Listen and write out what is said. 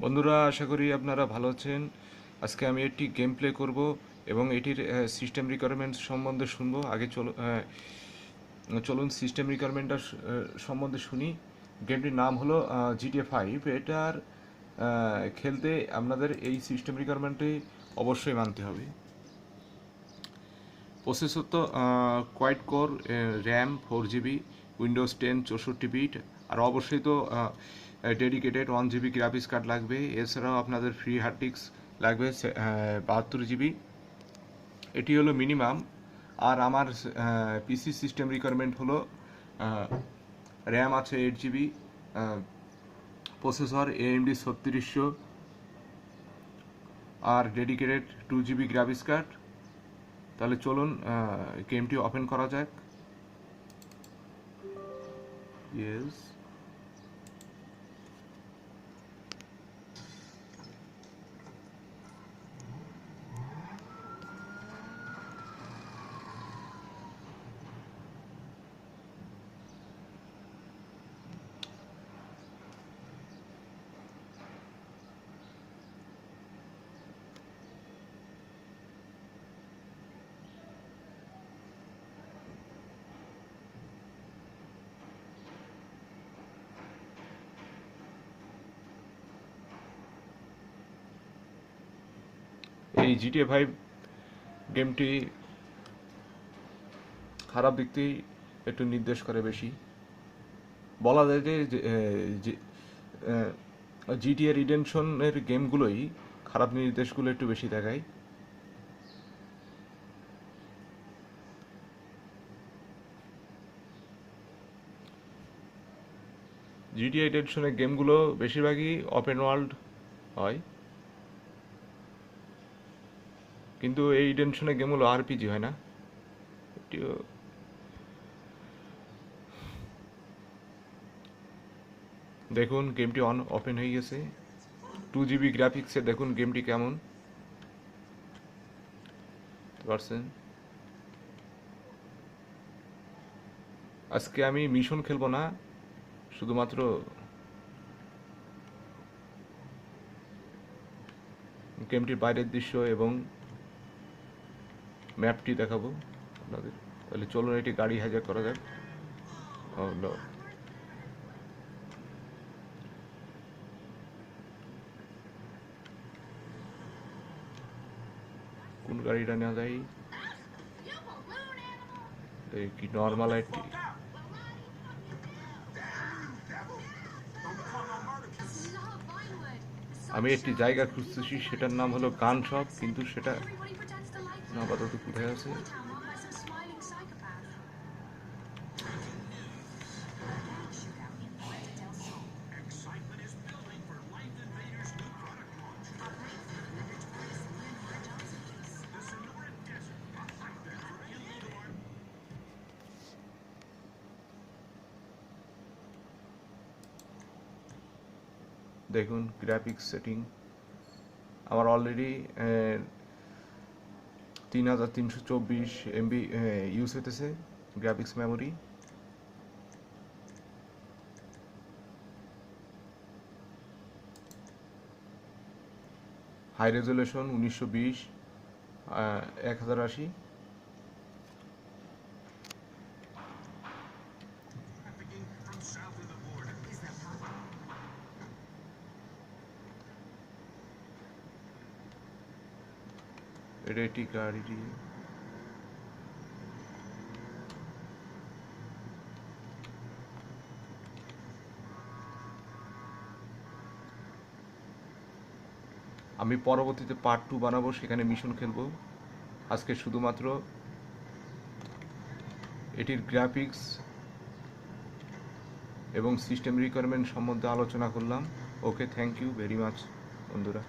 বন্ধুরা, আশা করি আপনারা ভালো আছেন। আজকে আমি একটি গেম প্লে করব এবং এটির সিস্টেম রিকোয়ারমেন্টস সম্বন্ধে শুনবো। আগে চলুন সিস্টেম রিকোয়ারমেন্টটা সম্বন্ধে শুনি। গেমটির নাম হলো GTA 5। এটার খেলতে আপনাদের এই সিস্টেম রিকোয়ারমেন্টে অবশ্যই মানতে হবে। প্রসেসর তো quad core, RAM 4 GB, Windows 10 64 bit, আর অবশ্যই তো ডেডিকেটেড 1 GB গ্রাফিক্স কার্ড লাগবে। এছাড়াও আপনাদের ফ্রি হার্ড ডিস্ক লাগবে 72 GB। এটি হলো মিনিমাম। আর আমার পিসি সিস্টেম রিকোয়ারমেন্ট হলো র্যাম আছে 8 GB, প্রসেসর AMD 3600, আর ডেডিকেটেড 2 GB গ্রাফিক্স কার্ড। তাহলে চলুন গেমটি ওপেন করা যাক। ইয়েস, এই GTA 5 গেমটি খারাপ দিকটি একটু নির্দেশ করে বেশি। বলা যায় যে GTA রিডেমশনের গেমগুলোই খারাপ নির্দেশগুলো একটু বেশি দেখায়। GTA রিডেমশনের গেমগুলো বেশিরভাগই ওপেন ওয়ার্ল্ড হয়, কিন্তু এই রিডেমশনের গেমগুলো RPG হয় না। এটিও দেখুন, গেমটি ওপেন হয়ে গেছে। 2 GB গ্রাফিক্সে দেখুন গেমটি কেমন পারছেন। আজকে আমি মিশন খেলবো না, শুধুমাত্র গেমটির বাইরের দৃশ্য এবং ম্যাপটি দেখাবো আপনাদের। তাহলে চলুন এটি গাড়ি হাইজ্যাক করা যাক। ও নো, কোন গাড়িটা নেওয়া যায়? কি নর্মাল একটি। আমি একটি জায়গা খুঁজতেছি, সেটার নাম হলো গান শপ, কিন্তু সেটা আপাতত কোথায় আছে? দেখুন গ্রাফিক্স সেটিং আমার অলরেডি 3324 MB ইউজ হইতেছে গ্রাফিক্স মেমোরি। High resolution 1920 1080। এটা একটি গাড়ি। আমি পরবর্তীতে পার্ট 2 বানাবো, সেখানে মিশন খেলবো। আজকে শুধুমাত্র এটির গ্রাফিক্স এবং সিস্টেম রিকোয়ারমেন্ট সম্বন্ধে আলোচনা করলাম। ওকে, থ্যাংক ইউ ভেরি মাচ বন্ধুরা।